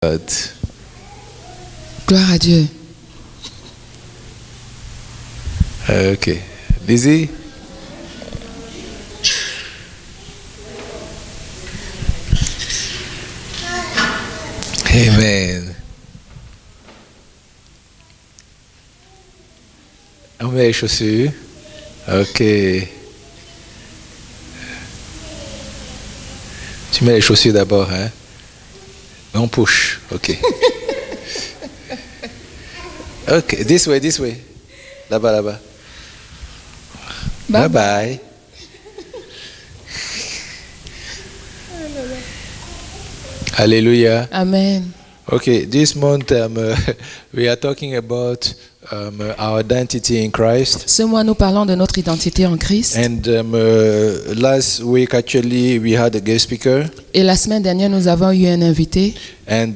God. Gloire à Dieu. Okay. Lizzie? Amen. On met les chaussures. Ok. Tu mets les chaussures d'abord, hein? On push. Ok. Ok. This way, this way. Là-bas, là-bas. Bye bye. Hallelujah. Amen. Okay, this month we are talking about our identity in Christ. Ce mois, nous parlons de notre identité en Christ. And last week, actually, we had a guest speaker. Et la semaine dernière, nous avons eu un invité. And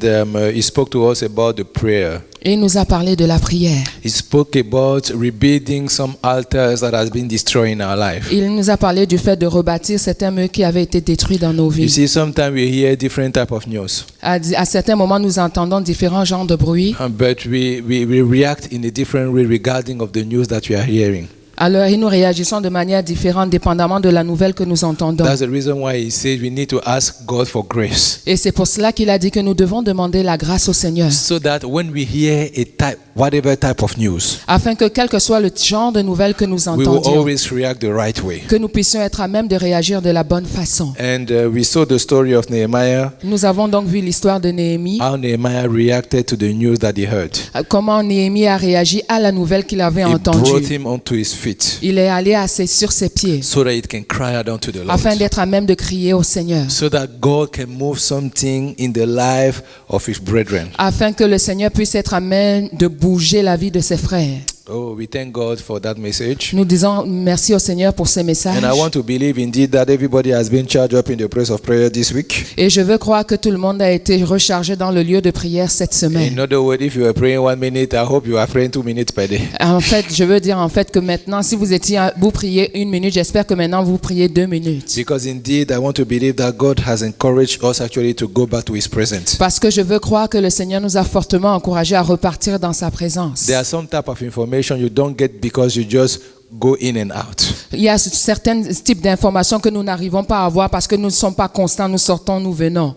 he spoke to us about the prayer. Et il nous a parlé de la prière. He spoke about rebuilding some altars that has been destroyed in our life. Il nous a parlé du fait de rebâtir certains murs qui avaient été détruits dans nos You vies. see, sometimes we hear different type of news, À certains moments, nous entendons différents genres de bruit. but we react in a different way regarding of the news that we are hearing. Alors, nous réagissons de manière différente dépendamment de la nouvelle que nous entendons. That's the reason why he said we need to ask God for grace, Et c'est pour cela qu'il a dit que nous devons demander la grâce au Seigneur. so that when we hear a type, whatever type of news, Afin que quel que soit le genre de nouvelles que nous we will entendions, always react the right way. que nous puissions être à même de réagir de la bonne façon. And we saw the story of Nehemiah, Nous avons donc vu l'histoire de Néhémie, how Nehemiah reacted to the news that he heard. comment Néhémie a réagi à la nouvelle qu'il avait It brought entendue. him onto his feet, Il est allé sur ses pieds so that it can cry out unto the Lord, afin d'être à même de crier au Seigneur, so that God can move something in the life of his brethren. afin que le Seigneur puisse être à même de bouger la vie de ses frères. Oh, we thank God for that message. Nous disons merci au Seigneur pour ce message. And I want to believe indeed that everybody has been charged up in the place of prayer this week. Et je veux croire que tout le monde a été rechargé dans le lieu de prière cette semaine. In other words, if you are praying 1 minute, I hope you are praying 2 minutes per day. En fait, je veux dire que maintenant, si vous priez 1 minute, j'espère que maintenant vous priez 2 minutes. Because indeed, I want to believe that God has encouraged us actually to go back to his presence. Parce que je veux croire que le Seigneur nous a fortement encouragés à repartir dans sa présence. There are some type of information you don't get because you just go in and out. Il y a certains types d'informations que nous n'arrivons pas à avoir parce que nous ne sommes pas constants, nous sortons, nous venons.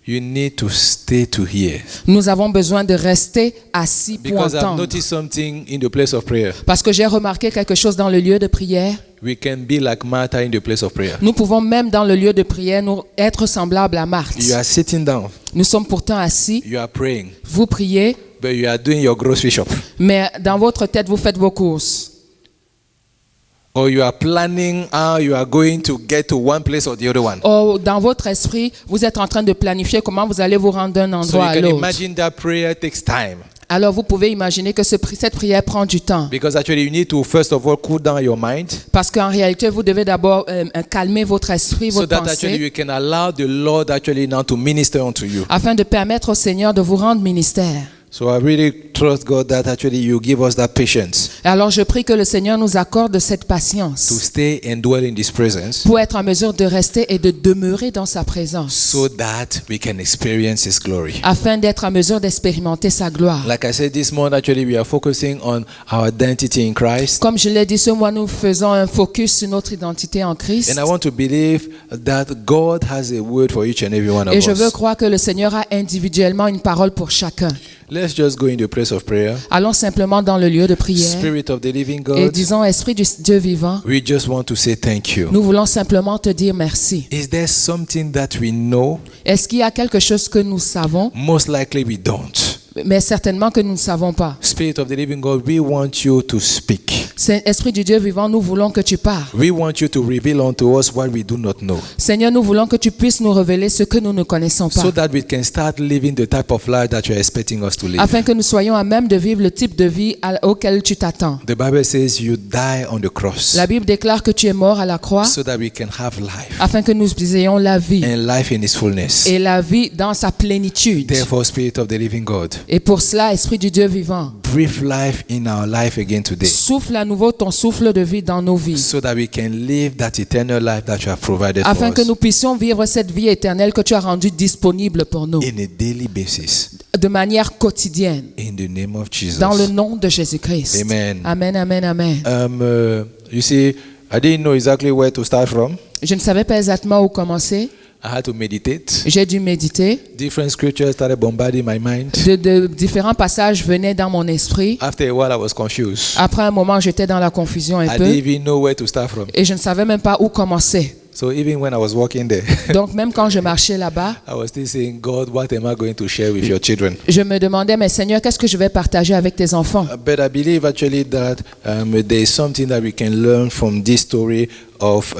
You need to stay to hear. Nous avons besoin de rester assis pour Because I've entendre. noticed something in the place of prayer. Parce que j'ai remarqué quelque chose dans le lieu de prière. We can be like Martha in the place of prayer. Nous pouvons même dans le lieu de prière nous être semblables à Marthe. You are sitting down, Nous sommes pourtant assis, you are praying, vous priez, but you are doing your grocery shop. mais dans votre tête, vous faites vos courses. Or you are planning how you are going to get to one place or the other one. Ou dans votre esprit, vous êtes en train de planifier comment vous allez vous rendre d'un So endroit you à can l'autre. imagine that prayer takes time. Alors vous pouvez imaginer que cette prière prend du temps. Because actually you need to first of all cool down your mind, Parce qu'en réalité, vous devez d'abord calmer votre esprit, so votre that actually pensée, you can allow the Lord actually now to minister unto you. afin de permettre au Seigneur de vous rendre ministère. So I really trust God that actually you give us that patience Alors je prie que le Seigneur nous accorde cette to patience stay and dwell in this presence, pour être en mesure de rester et de demeurer dans sa présence, so that we can experience his glory. afin d'être en mesure d'expérimenter sa gloire. Like I said this morning, actually we are focusing on our identity in Christ. Comme je l'ai dit ce mois, nous faisons un focus sur notre identité en Christ. And I want to believe that God has a word for each and every one of Et je veux us. croire que le Seigneur a individuellement une parole pour chacun. Let's just go in the place of prayer. Allons simplement dans le lieu de prière Spirit of the living et God, disons, Esprit du Dieu vivant, we just want to say thank you. nous voulons simplement te dire merci. Is there something that we know? Est-ce qu'il y a quelque chose que nous savons, Most likely we don't. mais certainement que nous ne savons pas? Spirit of the living God, we want you to speak. Esprit du Dieu vivant, nous voulons que tu parles. We want you to reveal unto us what we do not know, Seigneur, nous voulons que tu puisses nous révéler ce que nous ne connaissons pas, so that we can start living the type of life that you are expecting us to live. afin que nous soyons à même de vivre le type de vie auquel tu t'attends. The Bible says you die on the cross, La Bible déclare que tu es mort à la croix, so that we can have life afin que nous ayons la vie, and life in its fullness. et la vie dans sa plénitude. Therefore, Spirit of the living God, Et pour cela, Esprit du Dieu vivant, breathe life in our life again today, souffle à nouveau ton souffle de vie dans nos vies, so that we can live that eternal life that you have provided afin for que us nous puissions vivre cette vie éternelle que tu as rendue disponible pour nous, in a daily basis. de manière quotidienne, In the name of Jesus. dans le nom de Jésus-Christ. Amen. Amen, amen, amen. You see, I didn't know exactly where to start from. Je ne savais pas exactement où commencer. I had to meditate. J'ai dû méditer. Different scriptures started bombarding my mind. De différents passages venaient dans mon esprit. After a while, I was confused. Après un moment, j'étais dans la confusion un I peu didn't even know where to start from. et je ne savais même pas où commencer. So even when I was walking there, Donc même quand je marchais là-bas, I was still saying, God, what am I going to share with your children? je me demandais, mais Seigneur, qu'est-ce que je vais partager avec tes enfants? But I believe actually that there is something that we can learn from this story of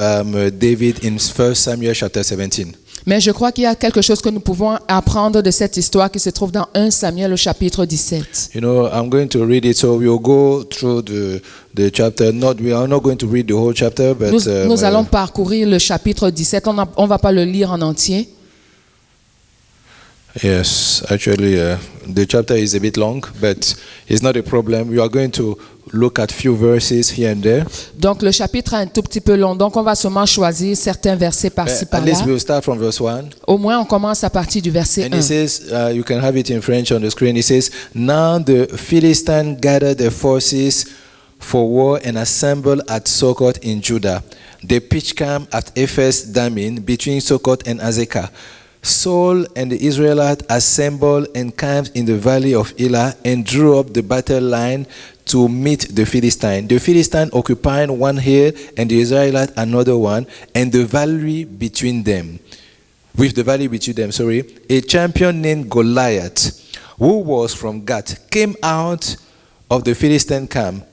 David in 1 Samuel chapter 17. Mais je crois qu'il y a quelque chose que nous pouvons apprendre de cette histoire qui se trouve dans 1 Samuel au chapitre 17. You know, I'm going to read it, so we'll go through the chapter. We are not going to read the whole chapter, but Nous allons parcourir le chapitre 17. On ne va pas le lire en entier. yes, actually, the chapter is a bit long, but it's not a problem. We are going to look at few verses here and there. Donc le chapitre est un tout petit peu long, donc on va seulement choisir certains versets par-ci At least par-là. we'll start from verse 1. Au moins on commence à partir du verset And 1. it says, you can have it in French on the screen. It says, now the Philistines gathered their forces for war and assembled at Succoth in Judah. They pitched camp at Ephes Dammim between Succoth and Azekah. Saul and the Israelites assembled and camped in the valley of Elah and drew up the battle line to meet the Philistines. The Philistines occupying one hill and the Israelites another one, and the valley between them. With the valley between them, a champion named Goliath, who was from Gath, came out of the Philistine camp.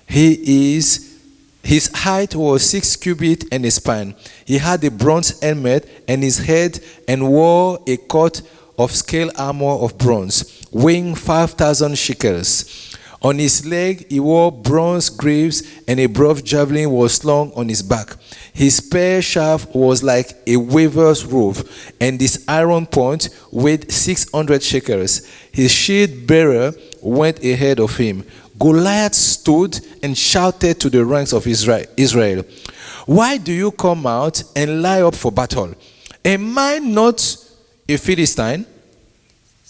His height was 6 cubits and a span. He had a bronze helmet and his head, and wore a coat of scale armor of bronze, weighing 5,000 shekels. On his leg he wore bronze greaves, and a broad javelin was slung on his back. His spear shaft was like a weaver's rope, and his iron point weighed 600 shekels. His shield bearer went ahead of him. Goliath stood and shouted to the ranks of Israel, "Why do you come out and lie up for battle? Am I not a Philistine?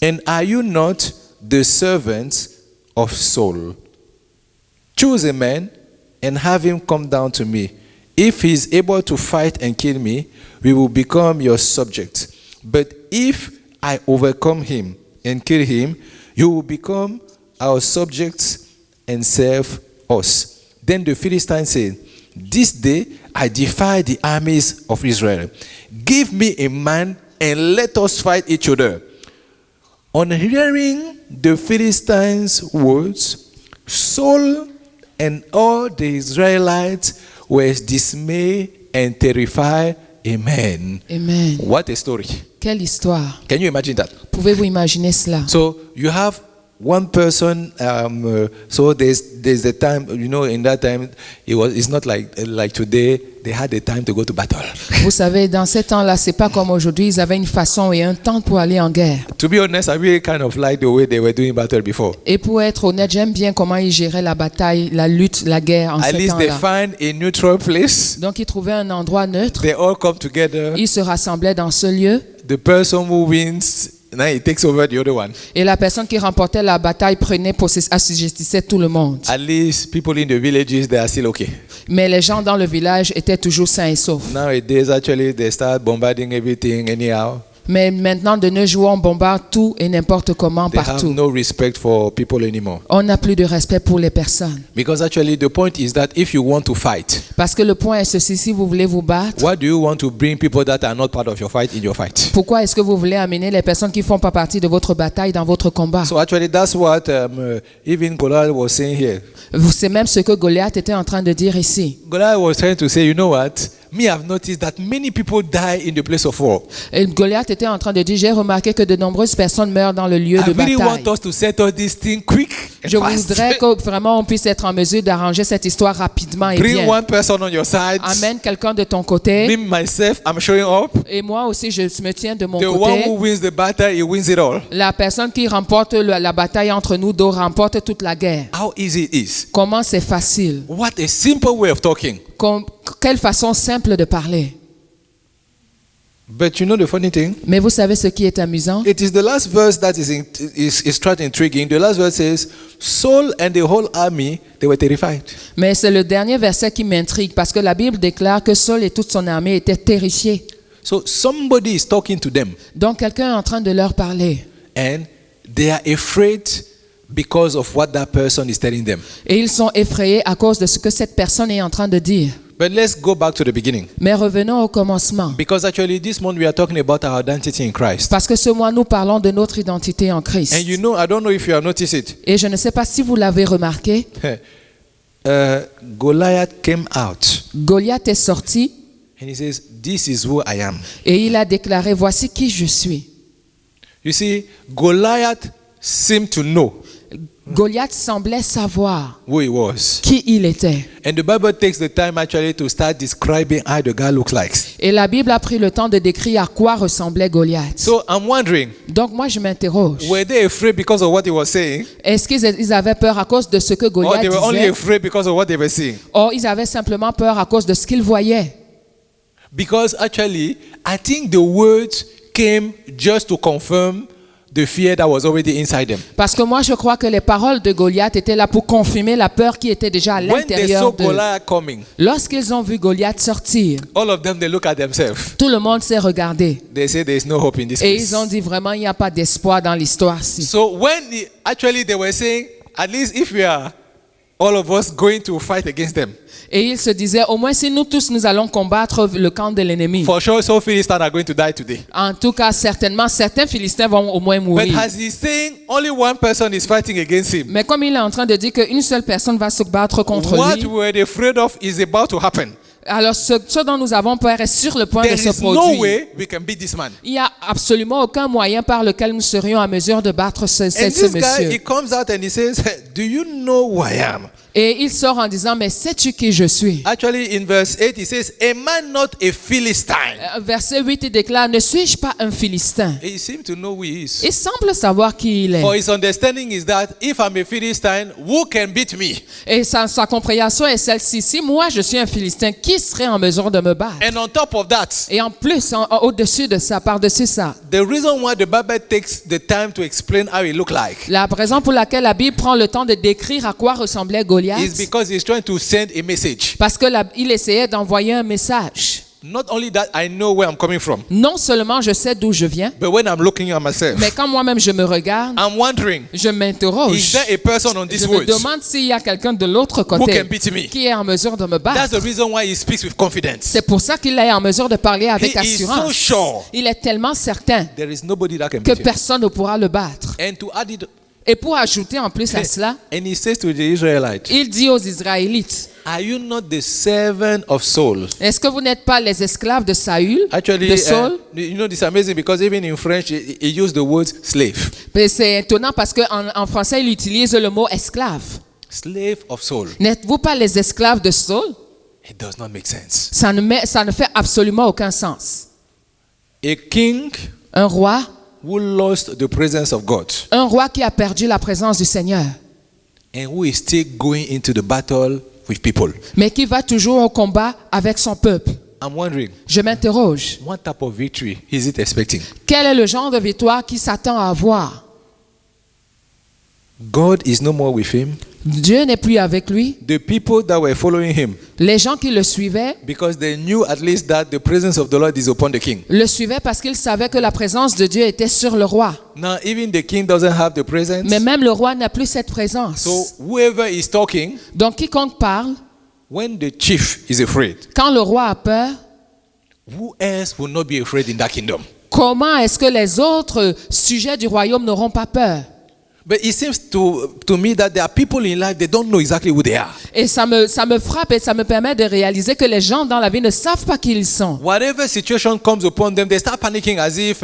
And are you not the servants of Saul? Choose a man and have him come down to me. If he is able to fight and kill me, we will become your subjects. But if I overcome him and kill him, you will become our subjects and serve us." Then the Philistines said, "This day I defy the armies of Israel. Give me a man and let us fight each other." On hearing the Philistines' words, Saul and all the Israelites were dismayed and terrified. Amen. Amen. What a story. Quelle histoire. Can you imagine that? Pouvez-vous imaginer cela? So you have one person, so there's the time, you know, in that time, it's not like today, they had the time to go to battle. Vous savez, dans ces temps-là, c'est pas comme aujourd'hui, ils avaient une façon et un temps pour aller en guerre. To be honest, I really kind of like the way they were doing battle before. Et pour être honnête, j'aime bien comment ils géraient la bataille, la lutte, la guerre en At ces least they temps-là. find a neutral place. Donc ils trouvaient un endroit neutre, They all come together. ils se rassemblaient dans ce lieu The person who wins, now he takes over the other one. et la personne qui remportait la bataille prenait, assujettissait tout le monde. At least people in the villages, they are still okay. Mais les gens dans le village étaient toujours sains et saufs. Nowadays, actually, they start bombarding everything anyhow. Mais maintenant, de nos jours, on bombarde tout et n'importe comment They have partout. no respect for people anymore. On n'a plus de respect pour les personnes. Because actually, the point is that if you want to fight, Parce que le point est ceci, si vous voulez vous battre, why do you want to bring people that are not part of your fight in your fight? pourquoi est-ce que vous voulez amener les personnes qui ne font pas partie de votre bataille dans votre combat? So actually, that's what even Goliath was saying here. C'est même ce que Goliath était en train de dire ici. Goliath was trying to say, you know what? Me, I've noticed that many people die in the place of war. Et Goliath était en train de dire, j'ai remarqué que de nombreuses personnes meurent dans le lieu I de really bataille. want us to settle this thing quick. and Je fast. voudrais que vraiment on puisse être en mesure d'arranger cette histoire rapidement et Bring bien. one person on your side. Amène quelqu'un de ton côté. Me, myself, I'm showing up. Et moi aussi, je me tiens de mon The one côté. who wins the battle, he wins it all. La personne qui remporte la bataille entre nous deux remporte toute la guerre. How easy it is. Comment c'est facile. What a simple way of talking. Quelle façon simple de parler. But you know the funny thing? Mais vous savez ce qui est amusant? It is the last verse that is quite intriguing. The last verse says, Saul and the whole army, they were terrified. Mais c'est le dernier verset qui m'intrigue parce que la Bible déclare que Saul et toute son armée étaient terrifiés. So somebody is talking to them Donc quelqu'un est en train de leur parler. and they are afraid because of what that person is telling them. Et ils sont effrayés à cause de ce que cette personne est en train de dire. But let's go back to the beginning. Mais revenons au commencement. Because actually this month we are talking about our identity in Christ. Parce que ce mois, nous parlons de notre identité en Christ. And you know, I don't know if you have noticed it. Et je ne sais pas si vous l'avez remarqué, Goliath came out Goliath est sorti and he says, this is who I am. et il a déclaré, voici qui je suis. You see, Goliath seemed to know Goliath semblait savoir who he was. qui il était. And the Bible takes the time actually to start describing how the guy looks like. Et la Bible a pris le temps de décrire à quoi ressemblait Goliath. So I'm wondering, Donc moi, je m'interroge. were they afraid because of what he was saying? Est-ce qu'ils avaient peur à cause de ce que Or Goliath they were only disait? afraid because of what they were seeing? Or ils avaient simplement peur à cause de ce qu'ils voyaient? Because actually, I think the words came just to confirm the fear that was already inside them. Parce que moi, je crois que les paroles de Goliath étaient là pour confirmer la peur qui était déjà à When they saw l'intérieur d'eux. Goliath coming, Lorsqu'ils ont vu Goliath sortir, all of them, they look at themselves. tout le monde s'est regardé. They say there is no hope in this Et place. ils ont dit vraiment, il n'y a pas d'espoir dans l'histoire-ci. So when actually they were saying, at least if we are all of us going to fight against them, Et ils se disaient, au moins si nous tous nous allons combattre le camp de l'ennemi. for sure, so Philistines are going to die today. En tout cas, certainement, certains Philistins vont au moins But mourir. as he's saying, only one person is fighting against him. Mais comme il est en train de dire qu'une seule personne va se battre contre What lui, we were afraid of is about to happen. alors ce dont nous avons peur est sur le point There de se is no produire. way we can beat this man. Il n'y a absolument aucun moyen par lequel nous serions en mesure de battre ce And this guy, monsieur. he comes out and he says, do you know who I am? Et il sort en disant, mais sais-tu qui je suis? Actually, in verse 8, he says, a man not a Philistine. Verset 8, il déclare, ne suis-je pas un Philistin? He seems to know who he is. Il semble savoir qui il est. For his understanding is that if I'm a Philistine, who can beat me? Et sa compréhension est celle-ci. Si moi je suis un Philistin, qui serait en mesure de me battre? And on top of that, Et en plus, au-dessus de ça, par-dessus ça, the reason why the Bible takes the time to explain how he looked like la raison pour laquelle la Bible prend le temps de décrire à quoi ressemblait Goliath, is because he's trying to send a message. parce que il essayait d'envoyer un message. Not only that, I know where I'm coming from, Non seulement je sais d'où je viens, but when I'm looking at myself, mais quand moi-même je me regarde, I'm wondering, je m'interroge. is there a person on Je this me world demande s'il y a quelqu'un de l'autre who côté can beat me? qui est en mesure de me That's battre. the reason why he speaks with confidence. C'est pour ça qu'il est en mesure de parler avec He is so assurance. sure Il est tellement certain there is nobody that can que beat him. personne ne pourra le battre. And to add it, Et pour ajouter en plus à cela, and he says to the Israelites, il dit aux Israélites, are you not the servant of Saul? est-ce que vous n'êtes pas les esclaves de Saül, Actually, de Saul? you know, this is amazing because even in French, he used the word slave. Mais c'est étonnant parce qu'en français, il utilise le mot esclave. Slave of Saul. N'êtes-vous pas les esclaves de Saul? It does not make sense. Ça ne fait absolument aucun sens. A king Un roi who lost the presence of God qui a perdu la présence du Seigneur, and who is still going into the battle with people. mais qui va toujours au combat avec son peuple. I'm wondering, Je m'interroge, what type of victory is it expecting? quel est le genre de victoire qu'il s'attend à avoir? God is no more with him. Dieu n'est plus avec lui. The people that were following him, Les gens qui le suivaient, because they knew at least that the presence of the Lord is upon the king. le suivaient parce qu'ils savaient que la présence de Dieu était sur le roi. Now, even the king doesn't have the presence. Mais même le roi n'a plus cette présence. So, whoever is talking, Donc quiconque parle, when the chief is afraid, quand le roi a peur, who else will not be afraid in that kingdom? comment est-ce que les autres sujets du royaume n'auront pas peur? But it seems to me that there are people in life, they don't know exactly who they are. Et ça me frappe et ça me permet de réaliser que les gens dans la vie ne savent pas qui ils sont. Whatever situation comes upon them, they start panicking as if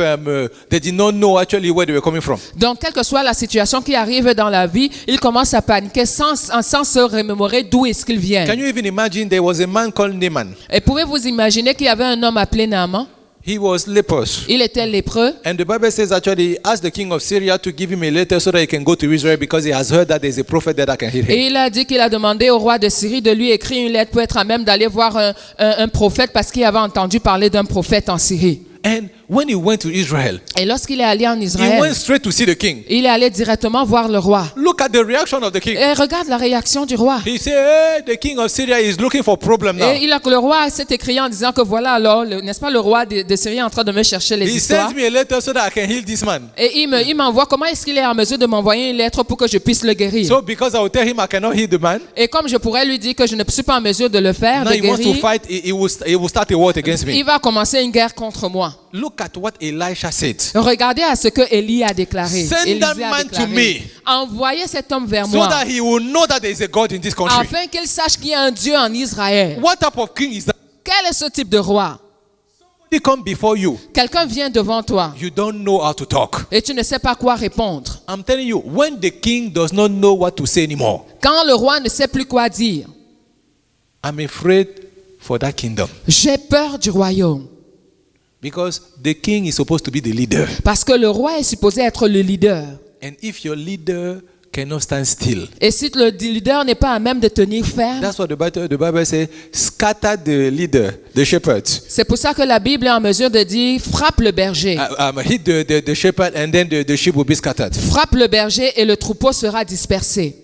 they did not know actually where they were coming from. Donc, quelle que soit la situation qui arrive dans la vie, ils commencent à paniquer sans se remémorer d'où est-ce qu'ils viennent. Can you even imagine there was a man called Naaman? Et pouvez-vous imaginer qu'il y avait un homme appelé Naaman? He was leprous. Il était lépreux. And the Bible says actually he asked the king of Syria to give him a letter so that he can go to Israel because he has heard that there's a prophet there that can heal him. Et il a dit qu'il a demandé au roi de Syrie de lui écrire une lettre pour être à même d'aller voir un prophète parce qu'il avait entendu parler d'un prophète en Syrie. And when he went to Israel, Et lorsqu'il est allé en he Israël, went straight to see the king. il est allé directement voir le roi. Look at the reaction of the king. Et regarde la réaction du roi. He said, hey, the king of Syria is looking for problem now. Et le roi s'est écrié en disant que voilà alors, n'est-ce pas, le roi de Syrie est en train de me chercher les He histoires. sent me a letter so that I can heal this man. Et il m'envoie comment est-ce qu'il est en mesure de m'envoyer une lettre pour que je puisse le guérir. So because I will tell him I cannot heal the man, Et comme je pourrais lui dire que je ne suis pas en mesure de le faire, now de he wants to guérir, fight, he will start a war against me. il va commencer une guerre contre moi. Look at what Elisha said. Regardez à ce que Élie a déclaré. Send Élisée that a man to déclaré. me. Envoyez cet homme vers So moi, that he will know that there is a God in this country. afin qu'il sache qu'il y a un Dieu en Israël. What type of king is that? Quel est ce type de roi? He come before you. Quelqu'un vient devant toi You don't know how to talk. et tu ne sais pas quoi répondre. I'm telling you, when the king does not know what to say anymore, Quand le roi ne sait plus quoi dire, I'm afraid for that kingdom. j'ai peur du royaume. Because the king is supposed to be the leader. Parce que le roi est supposé être le leader. And if your leader cannot stand still, Et si le leader n'est pas à même de tenir ferme, that's what the Bible says, scatter the leader, the shepherd. c'est pour ça que la Bible est en mesure de dire frappe le berger. Hit the shepherd and then the sheep will be scattered. Frappe le berger et le troupeau sera dispersé.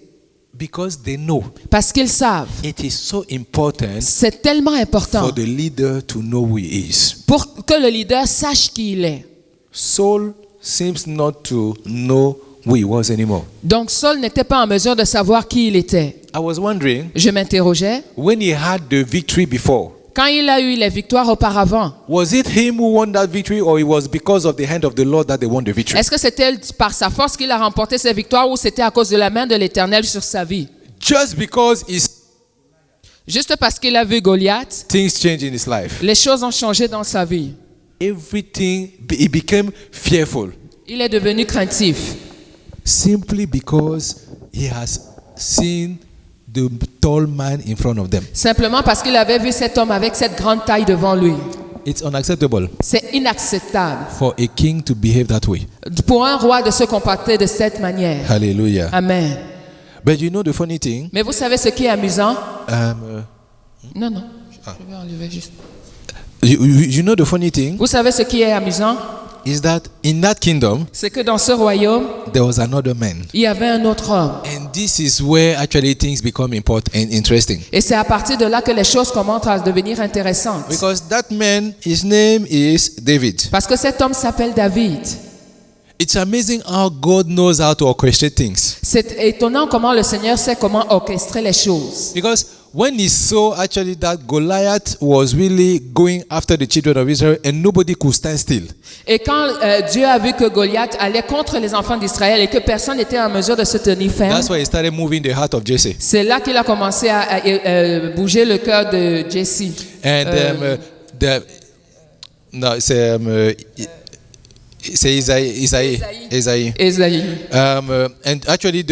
Because they know Parce qu'ils savent. it is so important C'est tellement important for the leader to know who he is. pour que le leader sache qui il est. Saul seems not to know who he was anymore. Donc Saul n'était pas en mesure de savoir qui il était. I was wondering, Je m'interrogeais, when he had the victory before, quand il a eu les victoires auparavant, was it him who won that victory or it was because of the hand of the Lord that they won the victory? est-ce que c'était par sa force qu'il a remporté ces victoires ou c'était à cause de la main de l'Éternel sur sa vie? Just because Juste parce qu'il a vu Goliath, things change in his life. les choses ont changé dans sa vie. Everything, he became fearful. Il est devenu craintif. Simply because he has seen the tall man in front of them. Simplement parce qu'il avait vu cet homme avec cette grande taille devant lui. It's unacceptable C'est inacceptable for a king to behave that way. pour un roi de se comporter de cette manière. Hallelujah. Amen. But you know the funny thing? Mais vous savez ce qui est amusant? Um, Non. Je vais enlever juste. you know the funny thing Vous savez ce qui est amusant? is that in that kingdom C'est que dans ce royaume, there was another man. il y avait un autre homme. And this is where actually things become important and interesting. Et c'est à partir de là que les choses commencent à devenir intéressantes. Because that man, his name is David. Parce que cet homme s'appelle David. It's amazing how God knows how to orchestrate things. C'est étonnant comment le Seigneur sait comment orchestrer les choses. Because when he saw actually that Goliath was really going after the children of Israel and nobody could stand still. Et quand Dieu a vu que Goliath allait contre les enfants d'Israël et que personne n'était en mesure de se tenir ferme, That's why he started moving the heart of Jesse. c'est là qu'il a commencé à bouger le cœur de Jesse. And c'est Isaiah. Ésaïe. And actually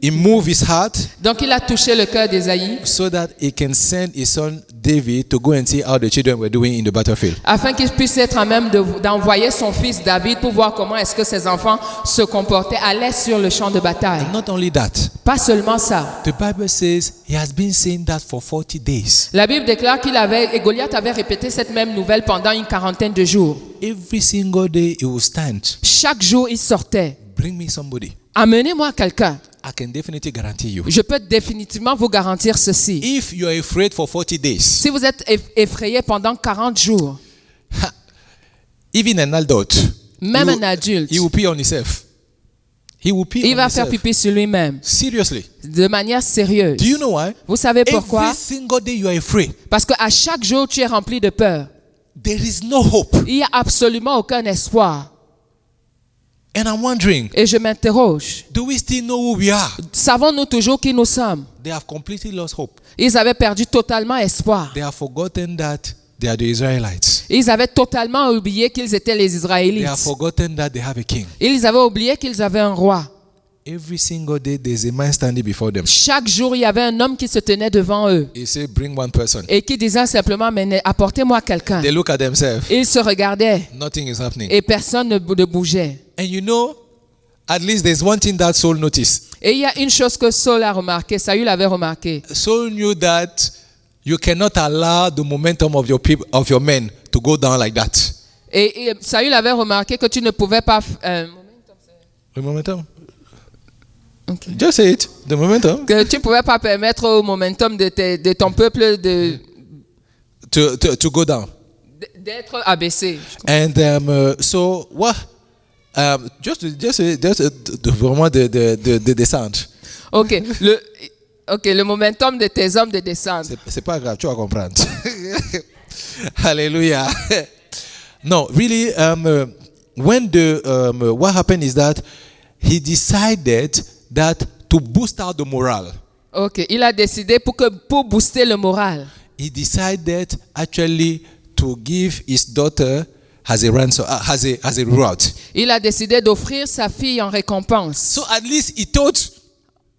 he moved his heart Donc il a touché le cœur d'Ésaïe so that he can send his son David to go and see how the children were doing in the battlefield. afin qu'il puisse être à même d'envoyer son fils David pour voir comment est-ce que ses enfants se comportaient à l'aise sur le champ de bataille. And not only that, Pas seulement ça. the Bible says he has been saying that for 40 days. La Bible déclare et Goliath avait répété cette même nouvelle pendant une quarantaine de jours. Every single day he will stand. Chaque jour, il sortait. Bring me somebody. Amenez-moi quelqu'un. I can definitely guarantee you. Je peux définitivement vous garantir ceci. If you are afraid for 40 days, Si vous êtes effrayé pendant 40 jours, even an adult, même un adulte, he will pee on himself. He will pee il on va himself. faire pipi sur lui-même. Seriously. De manière sérieuse. Do you know why? Vous savez pourquoi? Every single day you are afraid. Parce qu'à chaque jour, tu es rempli de peur. There is no hope. Il n'y a absolument aucun espoir. And I'm wondering, Et je m'interroge, do we still know who we are? savons-nous toujours qui nous sommes? They have completely lost hope. Ils avaient perdu totalement espoir. They have forgotten that they are the Israelites. Ils avaient totalement oublié qu'ils étaient les They Israélites. have forgotten that they have a king. Ils avaient oublié qu'ils avaient un roi. Every single day, there's a man standing before them. Chaque jour, il y avait un homme qui se tenait devant eux He said, bring one person. et qui disait simplement, mais apportez-moi quelqu'un. They look at themselves. Ils se regardaient Nothing is happening. et personne ne bougeait. And you know, at least there's one thing that Saul noticed. Et il y a une chose que Saul a remarqué, Saül avait remarqué. Saul knew that you cannot allow the momentum of your people, of your men, to go down like that. Et Saül avait remarqué que tu ne pouvais pas... The momentum? Okay. Just say it. The momentum. Que tu ne pouvais pas permettre au momentum de ton peuple To go down. d'être abaissé. And so what? Vraiment de descendre. Ok, le momentum de tes hommes de descendre. C'est pas grave, tu vas comprendre. Hallelujah. No, really, when what happened is that he decided that to boost out the morale. Ok, il a décidé pour booster le moral. He decided actually to give his daughter as a ransom, as a reward. Il a décidé d'offrir sa fille en récompense. So at least he thought,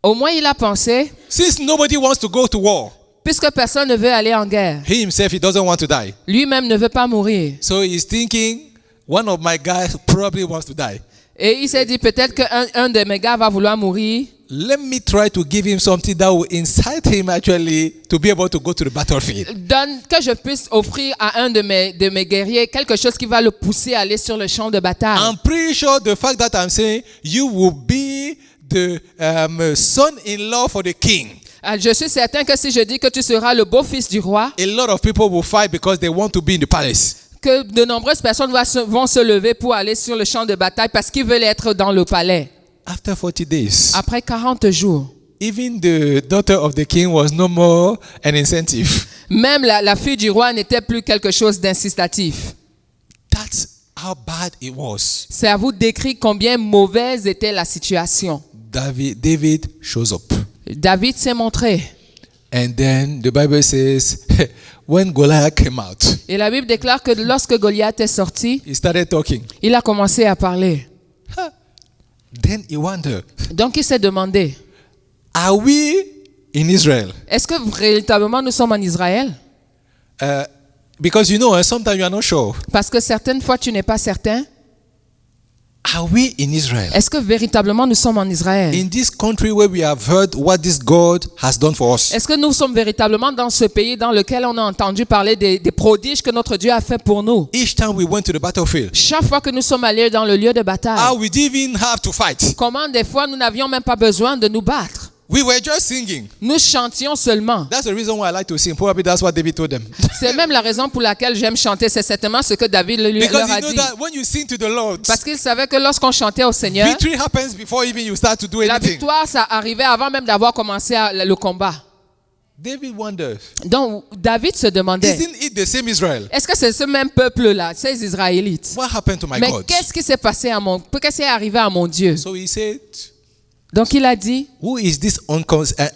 Au moins, il a pensé, since nobody wants to go to war, puisque personne ne veut aller en guerre, he himself, he doesn't want to die. lui-même ne veut pas mourir. So he's thinking, one of my guys probably wants to die. Et il s'est dit, peut-être qu'un de mes gars va vouloir mourir. Let me try to give him something that will incite him actually to be able to go to the battlefield. Donne que je puisse offrir à un de mes guerriers quelque chose qui va le pousser à aller sur le champ de bataille. I'm pretty sure the fact that I'm saying you will be the son-in-law for the king. Je suis certain que si je dis que tu seras le beau-fils du roi, A lot of people will fight because they want to be in the palace. que de nombreuses personnes vont se lever pour aller sur le champ de bataille parce qu'ils veulent être dans le palais. After 40 days, Après 40 jours, even the daughter of the king was no more an incentive. même la fille du roi n'était plus quelque chose d'incitatif. That's how bad it was. C'est à vous décrire combien mauvaise était la situation. David shows up. David s'est montré. And then the Bible says, when Goliath came out, Et la Bible déclare que lorsque Goliath est sorti, he started talking. il a commencé à parler. Then he wondered, Donc il s'est demandé, are we in Israel? est-ce que véritablement nous sommes en Israël? Because you know, sometimes you are not sure. Parce que certaines fois tu n'es pas certain. Are we in Israel? Est-ce que véritablement nous sommes en Israël? In this country where we have heard what this God has done for us. Est-ce que nous sommes véritablement dans ce pays dans lequel on a entendu parler des prodiges que notre Dieu a fait pour nous? Each time we went to the battlefield, Chaque fois que nous sommes allés dans le lieu de bataille, we didn't even have to fight. comment des fois nous n'avions même pas besoin de nous battre? We were just singing. Nous chantions seulement. That's the reason why I like to sing. Probably that's what David told them. C'est même la raison pour laquelle j'aime chanter. C'est certainement ce que David leur Because a you know dit. that when you sing to the Lord, Parce qu'il savait que lorsqu'on chantait au Seigneur, victory happens before even you start to do la anything. victoire, ça arrivait avant même d'avoir commencé le combat. David wondered, Donc, David se demandait, isn't it the same Israel? est-ce que c'est ce même peuple-là, ces Israélites? What happened to my Mais God? qu'est-ce qui s'est passé qu'est-ce qui est arrivé à mon Dieu? So he said, Donc, il a dit, who is this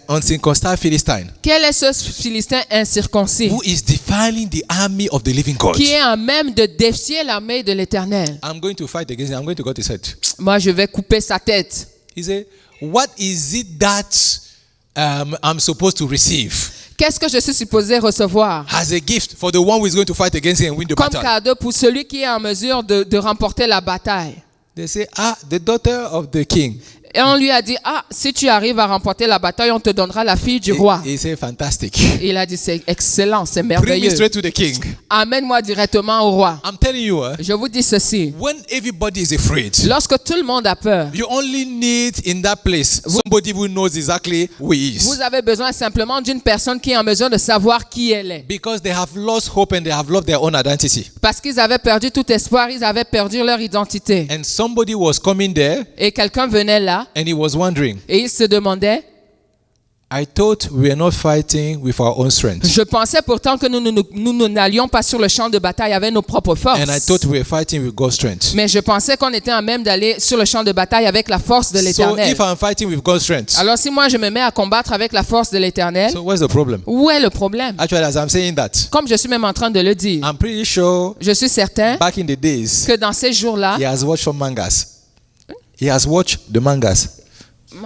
uncircumcised Philistine? quel est ce Philistin incirconcis Who is defiling the army of the living God? qui est en même de défier l'armée de l'Éternel? I'm going to fight against him. I'm going to cut his head. Moi, je vais couper sa tête. He said, what is it that I'm supposed to receive Qu'est-ce que je suis supposé recevoir as a gift for the one who is going to fight against him and win the comme battle? cadeau pour celui qui est en mesure de remporter la bataille? They say, the daughter of the king. Et on lui a dit, si tu arrives à remporter la bataille, on te donnera la fille du roi. He said, fantastic. Et il a dit, c'est excellent, c'est Bring me merveilleux. straight to the king. Amène-moi directement au roi. I'm telling you, Je vous dis ceci. when everybody is afraid, Lorsque tout le monde a peur, you only need in that place somebody who knows exactly who he is. vous avez besoin simplement d'une personne qui est en mesure de savoir qui elle est. Because they have lost hope and they have lost their own identity. Parce qu'ils avaient perdu tout espoir, ils avaient perdu leur identité. And somebody was coming there Et quelqu'un venait là and he was wondering, et il se demandait, I thought we were not fighting with our own strength. Je pensais pourtant que nous n'allions pas sur le champ de bataille avec nos propres forces. And I thought we were fighting with God's strength. Mais je pensais qu'on était en même d'aller sur le champ de bataille avec la force de So l'Éternel. if I'm fighting with God's strength, Alors si moi je me mets à combattre avec la force de l'Éternel, so what's the problem? où est le problème? Actually, as I'm saying that, Comme je suis même en train de le dire, I'm pretty sure je suis certain back in the days, que dans ces jours-là, he has watched some mangas. He has watched the mangas.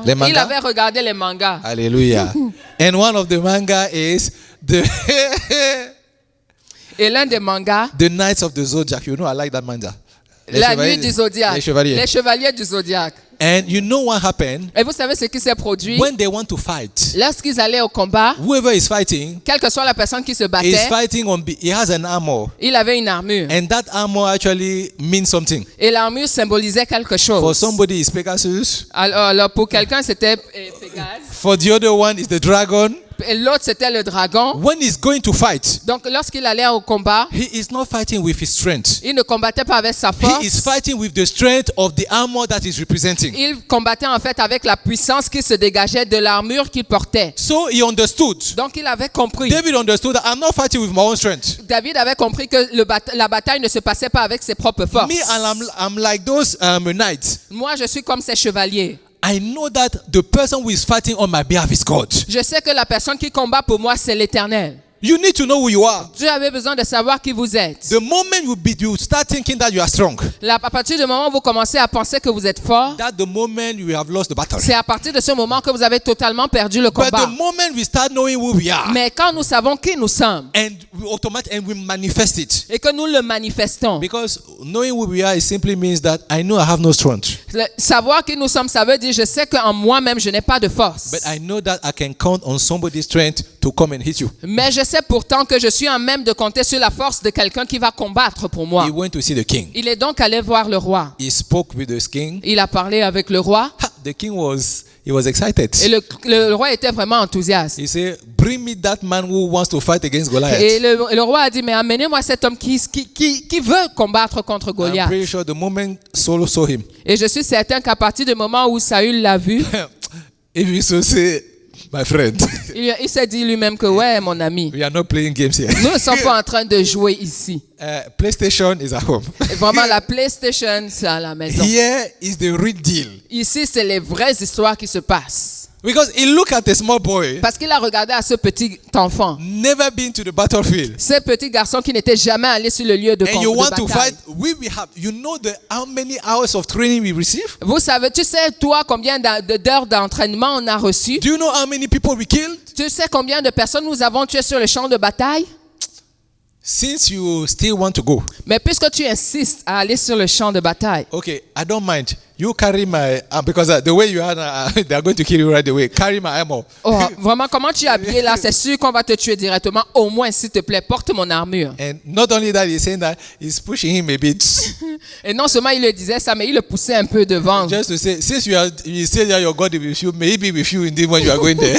The il manga? avait regardé les mangas. Hallelujah. And one of the manga is the Et l'un des mangas, the Knights of the Zodiac. You know, I like that manga. Les La chevaliers- nuit du Zodiac. Les chevaliers. Les chevaliers du Zodiac. And you know what happened? Et vous savez ce qui s'est produit? When they want to fight, Lorsqu'ils allaient au combat, whoever is fighting quelle que soit la personne qui se is battait, fighting he has an armor. il avait une armure. And that armor actually means something. Et l'armure symbolisait quelque For chose. somebody, it's Pegasus. Alors pour quelqu'un, c'était Pégase. For the other one, it's the dragon. Et l'autre, c'était le dragon. When he's going to fight, Donc lorsqu'il allait au combat, he is not fighting with his strength. il ne combattait pas avec sa He is force. fighting with the strength of the armor that he's representing. Il combattait en fait avec la puissance qui se dégageait de l'armure qu'il portait. So he understood. Donc il avait compris. David understood that I'm not fighting with my own strength. David avait compris que la bataille ne se passait pas avec ses propres forces. Me, and I'm like those knights. Moi, je suis comme ces chevaliers. I know that the person who is fighting on my behalf is God. Je sais que la personne qui combat pour moi, c'est l'Éternel. You need to know who you are. Dieu avait besoin de savoir qui vous êtes. The moment you start thinking that you are strong, À partir du moment où vous commencez à penser que vous êtes fort, that's the moment you have lost the battle. c'est à partir de ce moment que vous avez totalement perdu le But combat. the moment we start knowing who we are, Mais quand nous savons qui nous sommes and we manifest it, et que nous le manifestons, because knowing who we are, it simply means that I know I have no strength, savoir qui nous sommes, ça veut dire je sais qu'en moi-même je n'ai pas de force. but I know that I can count on somebody's strength to come and hit you. Mais je sais pourtant que je suis en même de compter sur la force de quelqu'un qui va combattre pour moi. He went to see the king. Il est donc allé voir le roi. He spoke with the king. Il a parlé avec le roi The king was excited. et le roi était vraiment enthousiaste. He said, "Bring me that man who wants to fight against Goliath." Et le roi a dit, mais amenez-moi cet homme qui veut combattre contre I'm Goliath. pretty sure the moment Saul saw him, Et je suis certain qu'à partir du moment où Saül l'a vu, if you so say, my friend, il s'est dit lui-même que ouais, mon ami, we are not playing games here. nous ne sommes pas en train de jouer ici. PlayStation is at home. Et vraiment, la PlayStation, c'est à la maison. Here is the real deal. Ici, c'est les vraies histoires qui se passent. Because he looked at a small boy, Parce qu'il a regardé à ce petit enfant, never been to the battlefield. ce petit garçon qui n'était jamais allé sur le lieu de And you want to bataille. fight, we have, you know how many hours of training we receive? Vous savez, tu sais, toi, combien d'heures d'entraînement on a reçu? Do you know how many people we killed? Tu sais combien de personnes nous avons tuées sur le champ de bataille? Since you still want to go, Mais puisque tu insistes à aller sur le champ de bataille, okay, I don't mind. You carry my, because the way you are, they are going to kill you right away. Carry my armor. oh, vraiment, comment tu es habillé là? C'est sûr qu'on va te tuer directement. Au moins, s'il te plaît, porte mon armure. And not only that, he's saying that he's pushing him a bit. Et non seulement il le disait ça, mais il le poussait un peu devant. Just to say, since you say that your God is with you, may he be with you indeed when you are going there.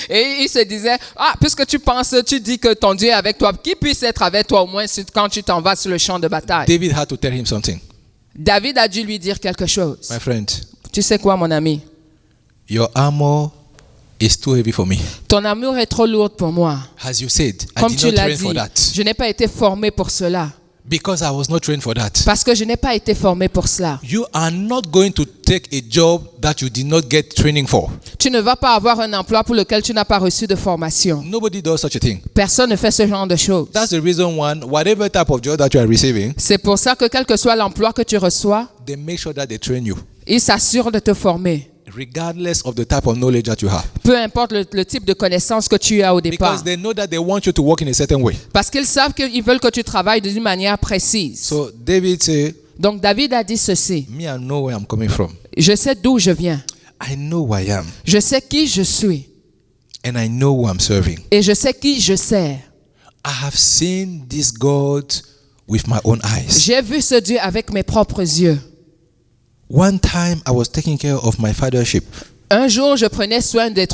Et il se disait, puisque tu dis que ton Dieu est avec toi, qui puisse être avec toi au moins quand tu t'en vas sur le champ de bataille? David had to tell him something. David a dû lui dire quelque chose. My friend, Tu sais quoi, mon ami? your armor is too heavy for me. Ton armure est trop lourde pour moi. As you said, I Comme did tu not l'as train dit, for that. je n'ai pas été formé pour cela. Because I was not trained for that. Parce que je n'ai pas été formé pour cela. You are not going to take a job that you did not get training for. Tu ne vas pas avoir un emploi pour lequel tu n'as pas reçu de formation. Nobody does such a thing. Personne ne fait ce genre de choses. That's the reason whatever type of job that you are receiving, C'est pour ça que quel que soit l'emploi que tu reçois, they make sure that they train you, ils s'assurent de te former. regardless of the type of knowledge that you have. Peu importe le type de connaissance que tu as au départ. Because they know that they want you to work in a certain way. Parce qu'ils savent qu'ils veulent que tu travailles d'une manière précise. So David said, Donc David a dit ceci. me, I know where I'm coming from. Je sais d'où je viens. I know who I am. Je sais qui je suis. And I know who I'm serving. Et je sais qui je sers. I have seen this God with my own eyes. J'ai vu ce Dieu avec mes propres yeux. One time I was taking care of my father's sheep. Un jour, je prenais soin des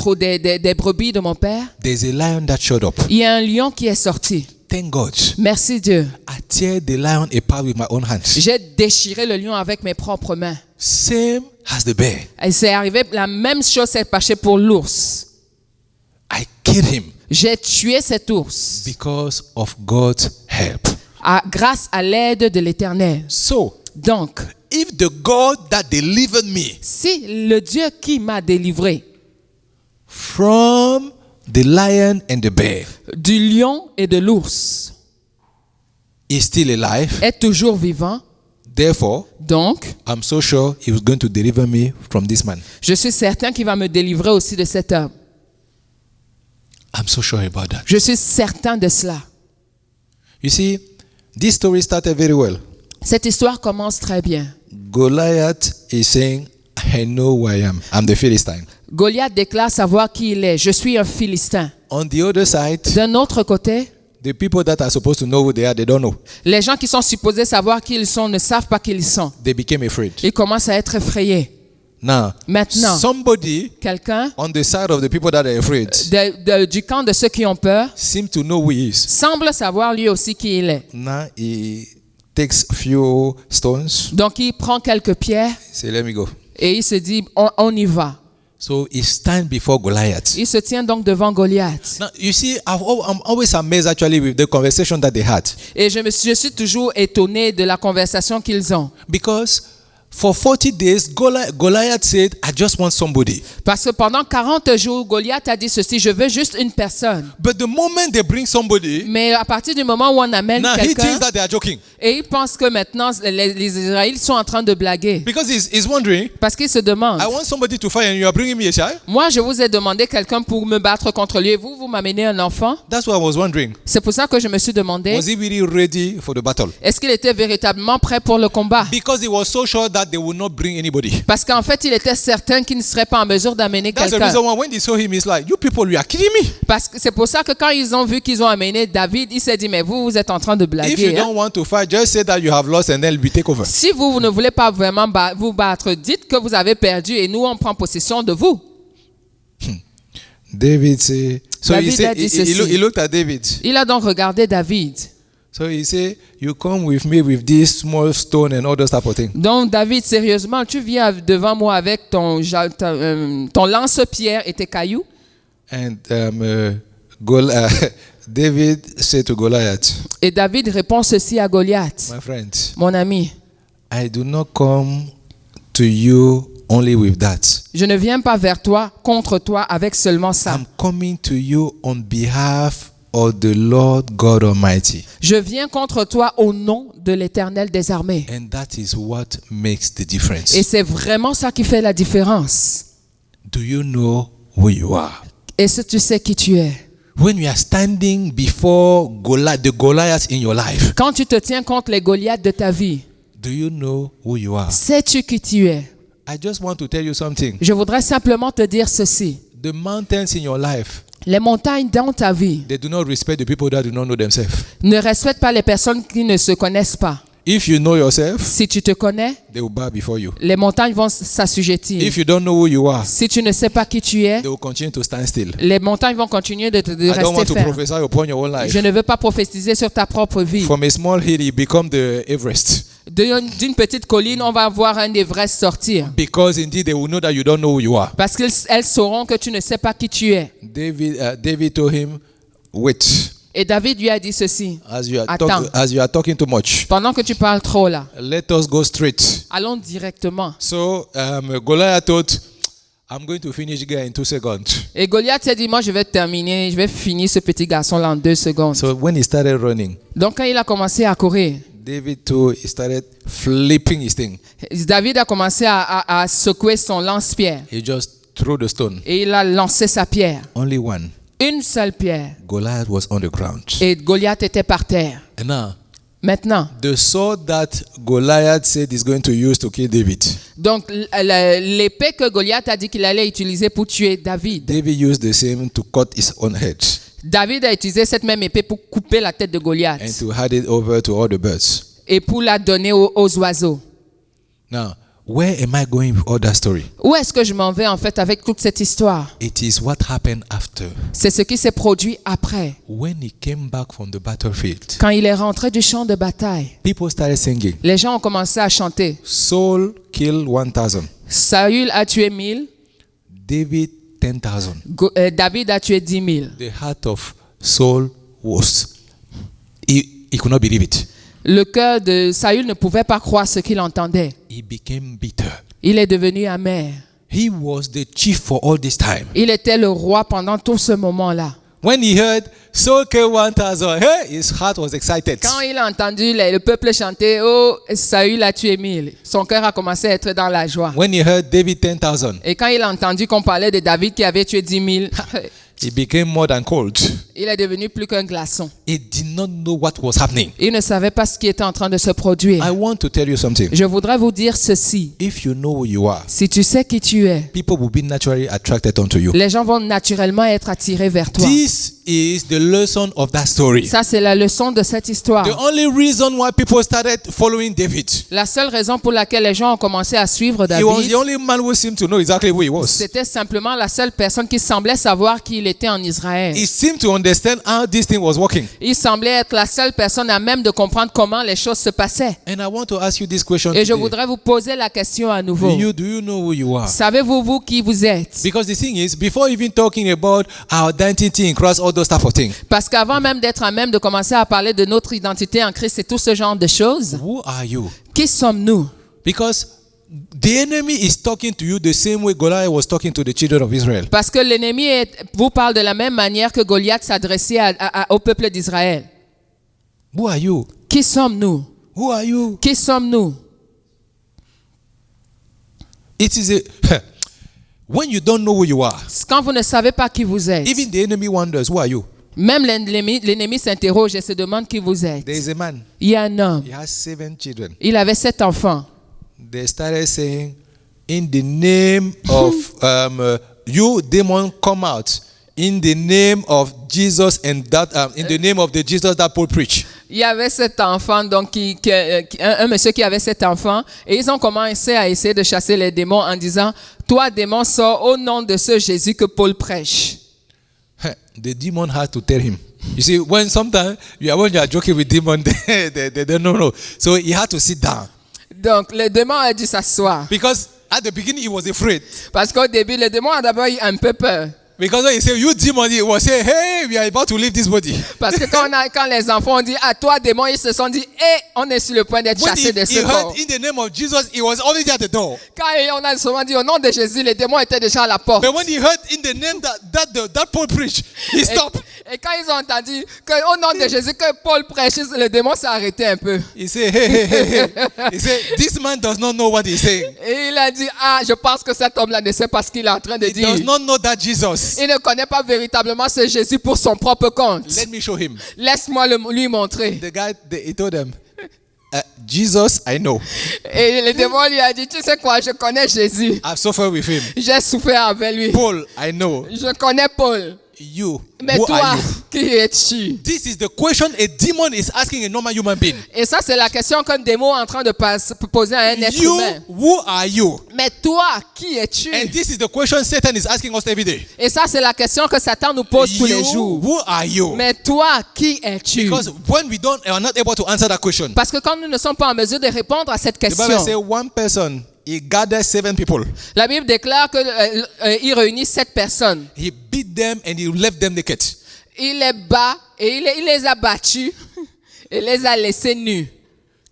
brebis de mon père. There's a lion that showed up. Il y a un lion qui est sorti. Thank God. Merci Dieu. I tear the lion apart with my own hands. J'ai déchiré le lion avec mes propres mains. Same as the bear. Et c'est arrivé, la même chose s'est passée pour l'ours. I killed him J'ai tué cet ours because of God's help. grâce à l'aide de l'Éternel. So, Donc, if the God that delivered me si le Dieu qui m'a délivré from the lion and the bear du lion et de l'ours is still alive, est toujours vivant, therefore, donc, I'm so sure he was going to deliver me from this man. je suis certain qu'il va me délivrer aussi de cet homme. I'm so sure about that. Je suis certain de cela. You see, this story started very well. Cette histoire commence très bien. Goliath is saying, I know who I am. I'm the Philistine. Goliath déclare savoir qui il est. Je suis un Philistin. On the other side, D'un autre côté, the people that are supposed to know who they are, they don't know. les gens qui sont supposés savoir qui ils sont ne savent pas qui ils sont. They became afraid. Ils commencent à être effrayés. Now, Maintenant, somebody quelqu'un on the side of the people that are afraid du camp de ceux qui ont peur seem to know who he is. semble savoir lui aussi qui il est. Now he takes few stones. Donc il prend quelques pierres Say, let me go. et il se dit on y va. So he stands before Goliath. Il se tient donc devant Goliath. Now, you see, I'm always amazed actually with the conversation that they had. Et je suis toujours étonné de la conversation qu'ils ont. Because for 40 days, Goliath said, I just want somebody. Parce que pendant 40 jours, Goliath a dit ceci, je veux juste une personne. But the moment they bring somebody, Mais à partir du moment où on amène now he quelqu'un, thinks that they are joking. et il pense que maintenant les Israélites sont en train de blaguer. Because he's wondering, Parce qu'il se demande, I want somebody to fight and you are bringing me a child? moi je vous ai demandé quelqu'un pour me battre contre lui et vous m'amenez un enfant. That's what I was wondering. C'est pour ça que je me suis demandé, Was he really ready for the battle? est-ce qu'il était véritablement prêt pour le combat? Because he was so sure that they would not bring anybody. Parce qu'en fait, il était certain qu'il ne serait pas en mesure d'amener That's the quelqu'un. reason why when they saw him, he's like, you people, you are kidding me. Parce que c'est pour ça que quand ils ont vu qu'ils ont amené David, il s'est dit, mais vous êtes en train de If you blaguer. Hein? don't want to fight, just say that you have lost and then we take over. Si vous ne voulez pas vraiment vous battre, dites que vous avez perdu et nous, on prend possession de vous. David said, so David he, said, a dit he looked at David. Il a donc regardé David. So he said, you come with me with this small stone and all those type of things. Donc David, sérieusement, tu viens devant moi avec ton lance-pierre et tes cailloux. And David said to Goliath, Et David répond ceci à Goliath. my friend, Mon ami, I do not come to you only with that. je ne viens pas vers toi, contre toi, avec seulement ça. I'm coming to you on behalf of the Lord God Almighty. Je viens contre toi au nom de l'Éternel des armées. And that is what makes the difference. Et c'est vraiment ça qui fait la différence. Do you know who you are? Est-ce que tu sais qui tu es? When you are standing before the Goliath in your life, Quand tu te tiens contre les Goliaths de ta vie, do you know who you are? sais-tu qui tu es? I just want to tell you something. Je voudrais simplement te dire ceci. The mountains in your life, Les montagnes dans ta vie they do not respect the people that do not know themselves. ne respectent pas les personnes qui ne se connaissent pas. If you know yourself, Si tu te connais, they will bow before you. les montagnes vont s'assujettir. If you don't know who you are, Si tu ne sais pas qui tu es, they will continue to stand still. les montagnes vont continuer de I don't want rester to fermes. prophesy upon your own life. Je ne veux pas prophétiser sur ta propre vie. From a small hill, you become the Everest. D'une petite colline, on va voir un Everest sortir. Because indeed, they will know that you don't know who you are. Parce qu'elles sauront que tu ne sais pas qui tu es. David told him, wait, Et David lui a dit ceci. as you Attends. are talking too much, Pendant que tu parles trop là, let us go straight. allons directement. So Goliath thought, I'm going to finish guy in 2 seconds. Et Goliath s'est dit, moi je vais terminer, je vais finir ce petit garçon là en 2 secondes. So when he started running, Donc quand il a commencé à courir, David too, he started flipping his thing. David a commencé à secouer son lance-pierre. He just threw the stone. Et il a lancé sa pierre. Only one. Une seule pierre. Goliath was on the ground. Et Goliath était par terre. And now, Maintenant, the sword that Goliath said he's going to use to kill David, donc l'épée que Goliath a dit qu'il allait utiliser pour tuer David. David used the same to cut his own head David a utilisé cette même épée pour couper la tête de and Goliath to hand it over to all the birds. et pour la donner aux oiseaux. Now, where am I going with all that story? Où est-ce que je m'en vais en fait avec toute cette histoire? It is what happened after. C'est ce qui s'est produit après. When he came back from the battlefield, Quand il est rentré du champ de bataille, people started singing, les gens ont commencé à chanter. Saul killed 1,000. Saül a tué 1000, David 10,000. David a tué 10 000. The heart of Saul was, he could not believe it. Le cœur de Saül ne pouvait pas croire ce qu'il entendait. He became bitter. Il est devenu amer. He was the chief for all this time. Il était le roi pendant tout ce moment-là. When he heard Saul killed 1,000, hey, his heart was excited. Quand il a entendu le peuple chanter, oh, Saül a tué 1000, son cœur a commencé à être dans la joie. When he heard David 10,000, Et quand il a entendu qu'on parlait de David qui avait tué 10 000, he became more than cold. il est devenu plus qu'un glaçon. He did not know what was happening. Il ne savait pas ce qui était en train de se produire. I want to tell you something. Je voudrais vous dire ceci. If you know who you are, Si tu sais qui tu es, people will be naturally attracted unto you. les gens vont naturellement être attirés vers toi. This is the lesson of that story. Ça, c'est la leçon de cette histoire. The only reason why people started following David, La seule raison pour laquelle les gens ont commencé à suivre he was David, the only man who seemed to know exactly who he was. c'était simplement la seule personne qui semblait savoir qui il était en Israël. He seemed to understand how this thing was working. Il semblait être la seule personne à même de comprendre comment les choses se passaient. And I want to ask you this question Et je today. voudrais vous poser la question à nouveau. Do you know who you are? Savez-vous, vous, qui vous êtes? Because the thing is, before even talking about our identity in Christ, all those type of things, Parce qu'avant même d'être à même de commencer à parler de notre identité en Christ et tout ce genre de choses, who are you? qui sommes-nous? Because the enemy is talking to you the same way Goliath was talking to the children of Israel. Parce que l'ennemi vous parle de la même manière que Goliath s'adressait au peuple d'Israël. Who are you? Qui sommes-nous? Who are you? Qui sommes-nous? It is a when you don't know who you are, Quand vous ne savez pas qui vous êtes, even the enemy wonders, who are you? même l'ennemi s'interroge et se demande qui vous êtes. There is a man, Il y a un homme, he has 7 children. il avait 7 enfants. They started saying, in the name of you demon, come out. In the name of Jesus and that in the name of the Jesus that Paul preached. Il y avait 7 enfants, donc un monsieur qui avait 7 enfants, et ils ont commencé à essayer de chasser les démons en disant, toi démon, sors au nom de ce Jésus que Paul prêche. The demon had to tell him. You see, when you are joking with demon, they don't know. So he had to sit down. Donc le démon a dû s'asseoir. Because at the beginning he was afraid. Parce qu'au début, le démon a d'abord eu un peu peur. Because when he said, you demon, he was saying, hey, we are about to leave this body. Parce que quand les enfants ont dit, à toi démon, ils se sont dit, on est sur le point d'être When chassés de he ce corps. heard in the name of Jesus, he was already at the door. Quand on a seulement dit au nom de Jésus, les démons étaient déjà à la porte. But when he heard in the name that Paul preached, he stopped. Et quand ils ont entendu qu'au nom de Jésus que Paul prêche, le démon s'est arrêté un peu. He said, hey. He said, this man does not know what he's saying. Et il a dit, je pense que cet homme-là ne sait pas ce qu'il est en train de He dire. does not know that Jesus. Il ne connaît pas véritablement ce Jésus pour son propre compte. Let me show him. Laisse-moi lui montrer. The guy, he told them, Jesus, I know. Et le démon lui a dit, tu sais quoi, je connais Jésus. I've suffered with him. J'ai souffert avec lui. Paul, I know. Je connais Paul. You, Mais who toi, are you? qui es-tu? This is the question a demon is asking a normal human being. Et ça, c'est la question qu'un démon est en train de poser à un être You, humain. who are you? Mais toi, qui es-tu? And this is the question Satan is asking us every day. Et ça, c'est la question que Satan nous pose tous les You, jours. who are you? Mais toi, qui es-tu? Because when we are not able to answer that question, Parce que quand nous ne sommes pas en mesure de répondre à cette the Bible question, says one person, he gathered 7 people. la Bible déclare qu'il réunit 7 personnes. He beat them and he left them naked. Il les bat et il les a battus et les a laissés nus.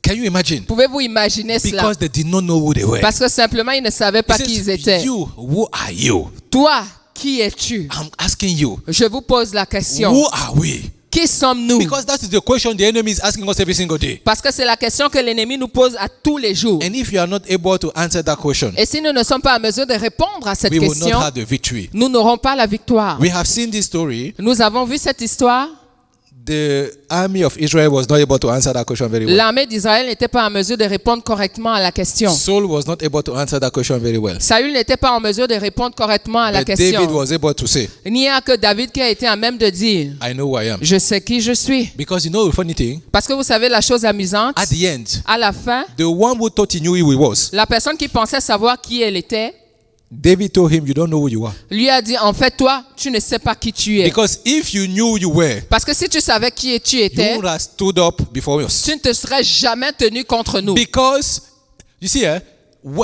Can you imagine? Pouvez-vous imaginer cela? Because they did not know who they were. Parce que simplement, ils ne savaient pas He qui ils says, étaient. you, who are you? Toi, qui es-tu? I'm asking you, Je vous pose la question. who are we? Qui sommes-nous? Because that is the question the enemy is asking us every single day. Parce que c'est la question que l'ennemi nous pose à tous les jours. And if you are not able to answer that question, Et si nous ne sommes pas en mesure de répondre à cette we will question, not have the victory. nous n'aurons pas la victoire. We have seen this story. Nous avons vu cette histoire. The army of Israel was not able to answer that question very well. L'armée d'Israël n'était pas en mesure de répondre correctement à la question. Saul was not able to answer that question very well. Saül n'était pas en mesure de répondre correctement à la But question. David was able to say, Il n'y a que David qui a été à même de dire, I know who I am. je sais qui je suis. Because you know the funny thing, Parce que vous savez la chose amusante, at the end, à la fin, the one who thought he knew who he was, la personne qui pensait savoir qui elle était, David told him, you don't know who you are. lui a dit, en fait, toi, tu ne sais pas qui tu es. Because if you knew who you were, Parce que si tu savais qui tu you étais, would have stood up before us. tu ne te serais jamais tenu contre nous. Because, you see,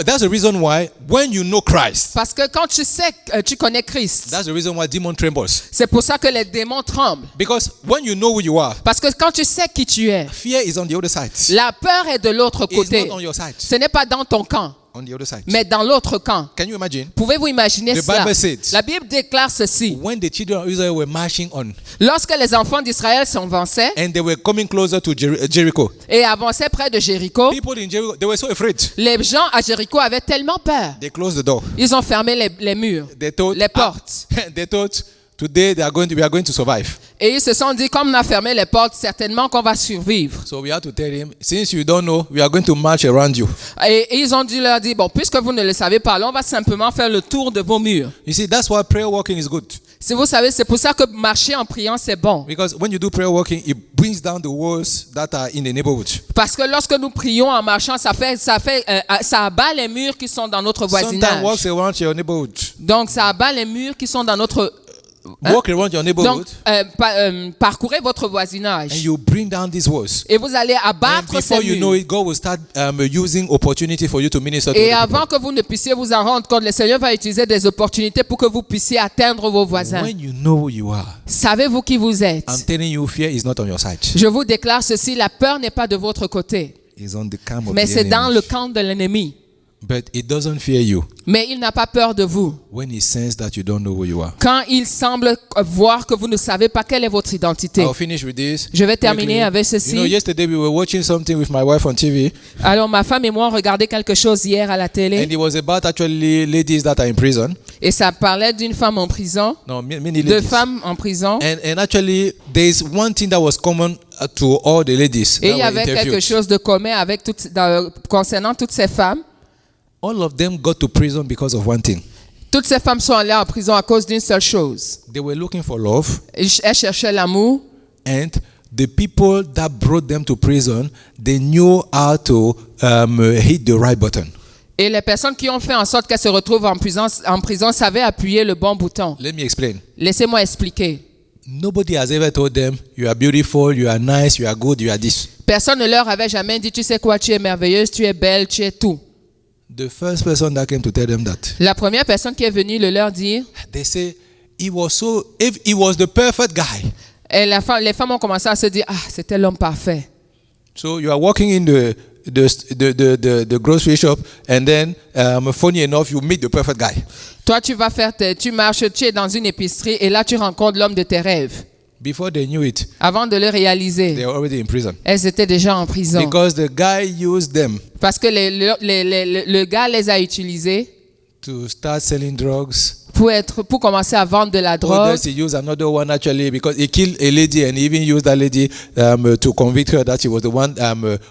That's the reason why when you know Christ, Parce que quand tu sais, tu connais Christ, that's the reason why demon trembles. c'est pour ça que les démons tremblent. Because when you know who you are, Parce que quand tu sais qui tu es, fear is on the other side. la peur est de l'autre It's côté. not on your side. Ce n'est pas dans ton camp, On the other side. mais dans l'autre camp. Can you imagine? Pouvez-vous imaginer The cela? Bible says- La Bible déclare ceci. When the children of Israel were marching on Lorsque les enfants d'Israël s'avançaient and they were coming closer to Jericho, et avançaient près de Jéricho, people in Jericho, they were so afraid. les gens à Jéricho avaient tellement peur. They closed the door. Ils ont fermé les murs, They thought, les portes. they thought today we are going to survive. Et ils se sont dit, comme on a fermé les portes, certainement qu'on va survivre. So we had to tell him, since you don't know, we are going to march around you. Et ils ont dû leur dire, bon, puisque vous ne le savez pas, là, on va simplement faire le tour de vos murs. You see, that's why prayer walking is good. Si vous savez, c'est pour ça que marcher en priant, c'est bon. Because when you do prayer walking, it brings down the walls that are in the neighborhood. Parce que lorsque nous prions en marchant, ça abat les murs qui sont dans notre Sometimes voisinage. walk around your neighborhood. Donc, ça abat les murs qui sont dans notre... Walk around your Donc, neighborhood parcourez votre and voisinage. you bring down these walls. Et vous allez And abattre ces before you know murs. it, God will start using opportunity for you to minister to Et other people. avant que vous ne puissiez vous en rendre compte, le Seigneur va utiliser des opportunités pour que vous puissiez atteindre vos voisins. When you know who you are, Savez-vous qui vous êtes? I'm telling you, fear is not on your side. Je vous déclare ceci, la peur n'est pas de votre côté, It's on the camp of mais the c'est dans enemy. le camp de l'ennemi. But it doesn't fear you Mais il n'a pas peur de vous. when he senses that you don't know who you are. Quand il semble voir que vous ne savez pas quelle est votre identité. I'll finish with this. Je vais terminer quickly. avec ceci. You know, yesterday we were watching something with my wife on TV, Alors ma femme et moi on regardait quelque chose hier à la and télé it was about actually ladies that are in prison. et ça parlait d'une femme en prison, No, many deux ladies. femmes en prison. And actually, there's one thing that was common to all the ladies Et that il y were avait quelque interviewed. chose de commun avec concernant toutes ces femmes. All of them got to prison because of one thing. Toutes ces femmes sont allées en prison à cause d'une seule chose. They were looking for love, Elles cherchaient l'amour. and the people that brought them to prison, they knew how to hit the right button. Et les personnes qui ont fait en sorte qu'elles se retrouvent en prison savaient appuyer le bon bouton. Let me explain. Laissez-moi expliquer. Nobody has ever told them, you are beautiful, you are nice, you are good, you are this. Personne ne leur avait jamais dit, tu sais quoi, tu es merveilleuse, tu es belle, tu es tout. The first person that came to tell them that, La première personne qui est venue le leur dire, they say, if he was the perfect guy. et les femmes ont commencé à se dire, ah, c'était l'homme parfait. So you are walking in the grocery shop, and then funny enough, you meet the perfect guy. Toi, tu marches, tu es dans une épicerie et là, tu rencontres l'homme de tes rêves. Before they knew it, Avant de le they réaliser, were already in prison. elles étaient déjà en prison. Because the guy used them Parce que le gars les a utilisés to start selling drugs. pour commencer à vendre de la drogue. Others, he used another one actually because he killed a lady and he even used that lady to convict her that she was the one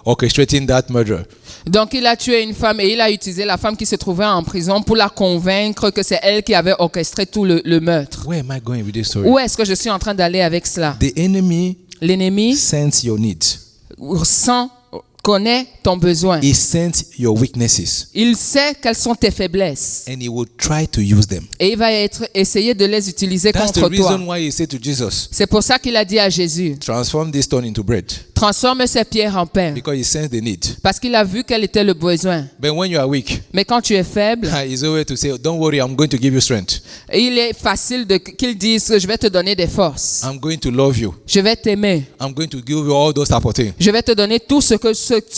orchestrating that murder. Donc il a tué une femme et il a utilisé la femme qui se trouvait en prison pour la convaincre que c'est elle qui avait orchestré tout le meurtre. Where am I going with this story? Où est-ce que je suis en train d'aller avec cela? The enemy L'ennemi sense your needs. connaît ton besoin. He sense your weaknesses, Il sait quelles sont tes faiblesses and he will try to use them. et il va essayer de les utiliser That's the contre toi. reason why he said to Jesus, C'est pour ça qu'il a dit à Jésus, transform this stone into bread, transforme ces pierres en pain, because he sensed the need. parce qu'il a vu quel était le besoin. But when you are weak, Mais quand tu es faible, he's always to say, don't worry, I'm going to give you strength. il est facile qu'il dise, je vais te donner des forces, I'm going to love you. je vais t'aimer, I'm going to give you all those type of things. je vais te donner tout ce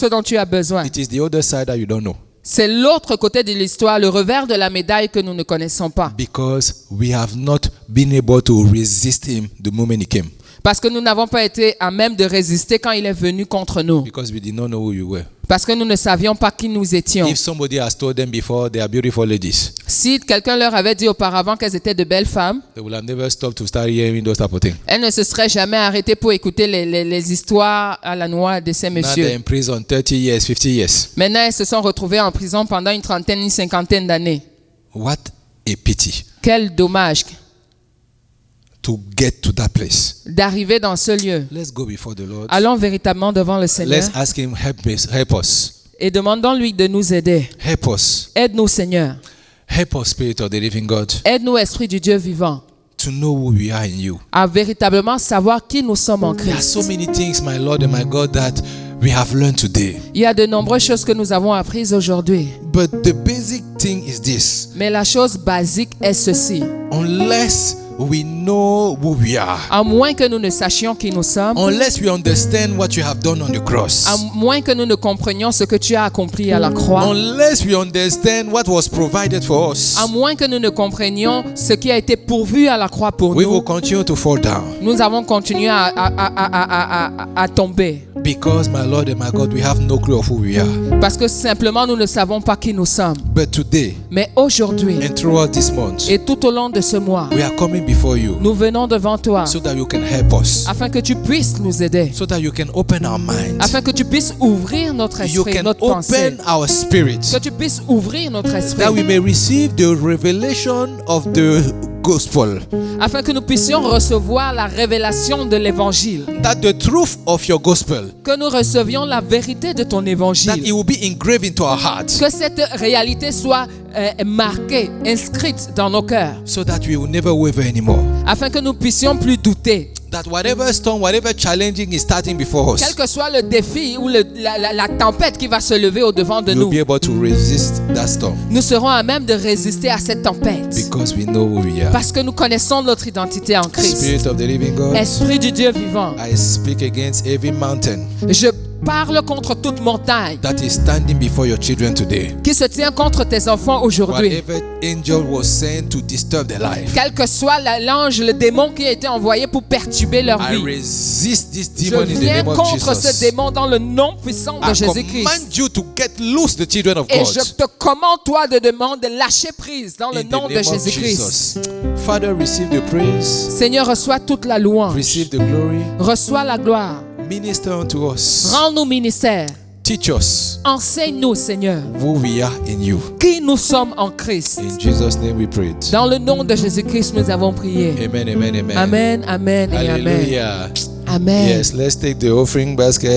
dont tu as besoin. It is the other side that you don't know. C'est l'autre côté de l'histoire, le revers de la médaille que nous ne connaissons pas. Because we have not been able to resist him the moment he came. Parce que nous n'avons pas été à même de résister quand il est venu contre nous. Because we did not know who you were. Parce que nous ne savions pas qui nous étions. If somebody has told them before they are beautiful ladies, Si quelqu'un leur avait dit auparavant qu'elles étaient de belles femmes, they will have never stopped to start hearing those type of things. elles ne se seraient jamais arrêtées pour écouter les histoires à la noix de ces Now they're messieurs. in prison 30 years, 50 years. Maintenant, elles se sont retrouvées en prison pendant une trentaine, une cinquantaine d'années. What a pity Quel dommage to get to that place. d'arriver dans ce lieu. Let's go before the Lord. Allons véritablement devant le Seigneur Let's ask him, help us. et demandons-lui de nous aider. Help us. Aide-nous, Seigneur. Help us, Spirit of the living God, Aide-nous, Esprit du Dieu vivant, to know who we are in you. à véritablement savoir qui nous sommes en There are Christ. so many things, my Lord and my God, that we have learned today. Il y a de nombreuses choses que nous avons apprises aujourd'hui. But the basic thing is this. Mais la chose basique est ceci. Unless we know who we are, À moins que nous ne sachions qui nous sommes, unless we understand what you have done on the cross, à moins que nous ne comprenions ce que tu as accompli à la croix, unless we understand what was provided for us, à moins que nous ne comprenions ce qui a été pourvu à la croix pour we will nous, continue to fall down. nous avons continué à tomber. Because, my Lord and my God, we have no clue of who we are. Parce que simplement nous ne savons pas qui nous sommes. But today, Mais aujourd'hui and throughout this month, et tout au long de ce mois, we are coming before you nous venons devant toi so that you can help us, afin que tu puisses nous aider, so that you can open our mind, afin que tu puisses ouvrir notre you esprit, can notre pensée, open our spirit, que tu puisses ouvrir notre esprit, that we may receive the revelation of the gospel, afin que nous puissions recevoir la révélation de l'évangile, that the truth of your gospel, que nous recevions la vérité de ton that évangile, it will be engraved into our hearts, que cette réalité soit marquée, inscrite dans nos cœurs, so that we will never waver anymore. afin que nous puissions plus douter. That whatever storm, whatever challenging is starting before Quel us, que soit le défi ou la tempête qui va se lever au-devant de we'll nous, be able to resist that storm nous serons à même de résister à cette tempête. because we know who we are. Parce que nous connaissons notre identité en Christ. Spirit of the living God, Esprit du Dieu vivant, I speak against every mountain je parle contre toute montagne that is standing before your children today. qui se tient contre tes enfants aujourd'hui. Whatever angel was sent to disturb their life, Quel que soit l'ange, le démon qui a été envoyé pour perturber leur I vie. resist this Je demon in the viens name of contre ce Jesus. démon dans le nom puissant de I Jésus-Christ. command you to get loose, the children of Et God. je te commande, toi, de demander de lâcher prise dans le In the nom de name of Jésus-Christ. Jesus. Father, receive the praise, Seigneur, reçois toute la louange. receive the glory, Reçois la gloire. minister unto us, Rends-nous ministère. teach us Enseigne-nous, Seigneur, who we are in you. qui nous sommes en Christ. In Jesus' name we prayed. Dans le nom de Jésus-Christ, nous avons prié. Amen, amen, amen. Amen, amen et amen. Hallelujah. Amen. Yes, let's take the offering basket.